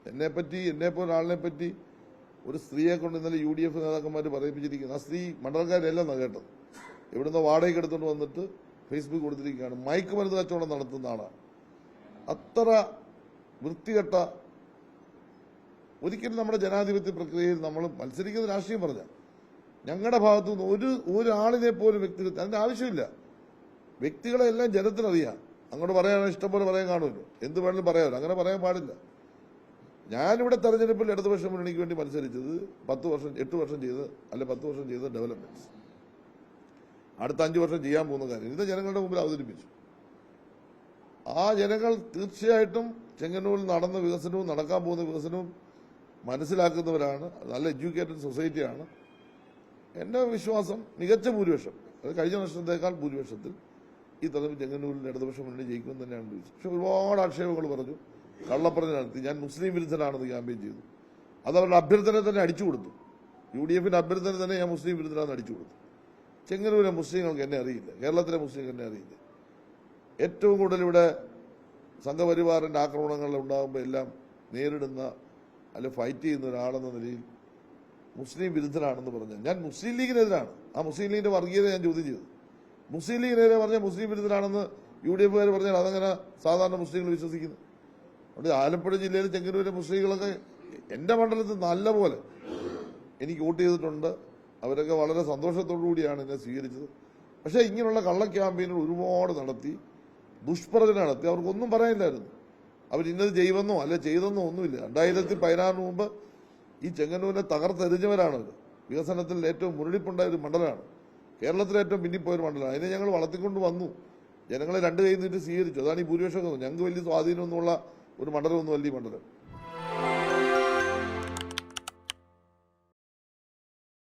എന്നെപ്പോലെ ആളിനെ പറ്റി ഒരു സ്ത്രീയെ കൊണ്ട് ഇന്നലെ UDF നേതാക്കന്മാർ പറയിപ്പിച്ചിരിക്കുന്നു. ആ സ്ത്രീ മണ്ഡലക്കാരെല്ലാം കേട്ടത്. ഇവിടുന്ന് വാടകയ്ക്ക് എടുത്തുകൊണ്ട് വന്നിട്ട് ഫേസ്ബുക്ക് കൊടുത്തിരിക്കുകയാണ്. മയക്കുമരുന്ന് കച്ചവടം നടത്തുന്ന ആളാണ്. അത്ര വൃത്തികെട്ട, ഒരിക്കലും നമ്മുടെ ജനാധിപത്യ പ്രക്രിയയിൽ നമ്മൾ മത്സരിക്കുന്ന രാഷ്ട്രീയം പറഞ്ഞ ഞങ്ങളുടെ ഭാഗത്തുനിന്ന് ഒരാളിനെ പോലും വ്യക്തിഗത അതിന്റെ ആവശ്യമില്ല. വ്യക്തികളെ എല്ലാം ജനത്തിനറിയാം. അങ്ങോട്ട് പറയാൻ ഇഷ്ടംപോലെ പറയാൻ കാണുമല്ലോ, എന്ത് വേണമെങ്കിലും പറയാമല്ലോ. അങ്ങനെ പറയാൻ പാടില്ല. ഞാനിവിടെ തെരഞ്ഞെടുപ്പിൽ ഇടതുപക്ഷ മുന്നണിക്ക് വേണ്ടി മത്സരിച്ചത് 8 വർഷം ചെയ്ത് 10 വർഷം ചെയ്ത ഡെവലപ്മെന്റ്സ്, അടുത്ത 5 വർഷം ചെയ്യാൻ പോകുന്ന കാര്യം ഇത് ജനങ്ങളുടെ മുമ്പിൽ അവതരിപ്പിച്ചു. ആ ജനങ്ങൾ തീർച്ചയായിട്ടും ചെങ്ങന്നൂരിൽ നടന്ന വികസനവും നടക്കാൻ പോകുന്ന വികസനവും മനസ്സിലാക്കുന്നവരാണ്. നല്ല എഡ്യൂക്കേറ്റഡ് സൊസൈറ്റിയാണ്. എന്റെ വിശ്വാസം മികച്ച ഭൂരിപക്ഷം, അത് കഴിഞ്ഞ വർഷത്തേക്കാൾ ഭൂരിപക്ഷത്തിൽ ഈ തെരഞ്ഞെടുപ്പ് ചെങ്ങന്നൂരിൽ ഇടതുപക്ഷ മുന്നണി ജയിക്കുമെന്ന് തന്നെയാണ് വിശ്വസിച്ചത്. പക്ഷെ ഒരുപാട് ആക്ഷേപങ്ങൾ പറഞ്ഞു, കള്ളപ്പറഞ്ഞ് നടത്തി. ഞാൻ മുസ്ലിം വിരുദ്ധനാണെന്ന് ക്യാമ്പയിൻ ചെയ്തു. അത് അവരുടെ അഭ്യർത്ഥന തന്നെ അടിച്ചു കൊടുത്തു. UDFന്റെ അഭ്യർത്ഥന തന്നെ ഞാൻ മുസ്ലിം വിരുദ്ധനാണെന്ന് അടിച്ചു കൊടുത്തു. ചെങ്ങന്നൂരിലെ മുസ്ലിങ്ങൾക്ക് എന്നെ അറിയില്ല, കേരളത്തിലെ മുസ്ലിങ്ങൾക്ക് എന്നെ അറിയില്ല. ഏറ്റവും കൂടുതൽ ഇവിടെ സംഘപരിവാറിന്റെ ആക്രമണങ്ങൾ ഉണ്ടാകുമ്പോൾ എല്ലാം നേരിടുന്ന ഫൈറ്റ് ചെയ്യുന്ന ഒരാളെന്ന നിലയിൽ മുസ്ലിം വിരുദ്ധനാണെന്ന് പറഞ്ഞാൽ ഞാൻ മുസ്ലിം ലീഗിനെതിരാണ്. ആ മുസ്ലിം ലീഗിന്റെ വർഗീയത ഞാൻ ചോദ്യം ചെയ്തു. മുസ്ലിം ലീഗിനെതിരെ പറഞ്ഞാൽ മുസ്ലിം വിരുദ്ധനാണെന്ന് UDFുകാർ പറഞ്ഞാൽ അതങ്ങനെ സാധാരണ മുസ്ലിങ്ങൾ വിശ്വസിക്കുന്നു. അതുകൊണ്ട് ആലപ്പുഴ ജില്ലയിലെ ചെങ്ങന്നൂരിലെ മുസ്ലിങ്ങളൊക്കെ എന്റെ മണ്ഡലത്തിൽ നല്ലപോലെ എനിക്ക് വോട്ട് ചെയ്തിട്ടുണ്ട്. അവരൊക്കെ വളരെ സന്തോഷത്തോടു കൂടിയാണ് എന്നെ സ്വീകരിച്ചത്. പക്ഷേ ഇങ്ങനെയുള്ള കള്ള ക്യാമ്പയിനുകൾ ഒരുപാട് നടത്തി, ദുഷ്പ്രചരണം നടത്തി. അവർക്കൊന്നും പറയാനില്ലായിരുന്നു. അവരിന്നത് ചെയ്യുമെന്നോ അല്ലെ ചെയ്തെന്നോ ഒന്നുമില്ല. 2016 മുമ്പ് ഈ ചെങ്ങന്നൂരിനെ തകർത്തെറിഞ്ഞവരാണ്. വികസനത്തിൽ ഏറ്റവും മുരടിപ്പുണ്ടായ ഒരു മണ്ഡലമാണ്. കേരളത്തിലെ ഏറ്റവും പിന്നിപ്പോയൊരു മണ്ഡലമാണ്. അതിനെ ഞങ്ങൾ വളർത്തിക്കൊണ്ട് വന്നു. ജനങ്ങളെ 2 കൈ നീട്ടി സ്വീകരിച്ചു. അതാണ് ഈ ഭൂരിപക്ഷം. ഞങ്ങൾക്ക് വലിയ സ്വാധീനമൊന്നുമുള്ള ഒരു മണ്ഡലമൊന്നുമല്ല ഈ മണ്ഡലം.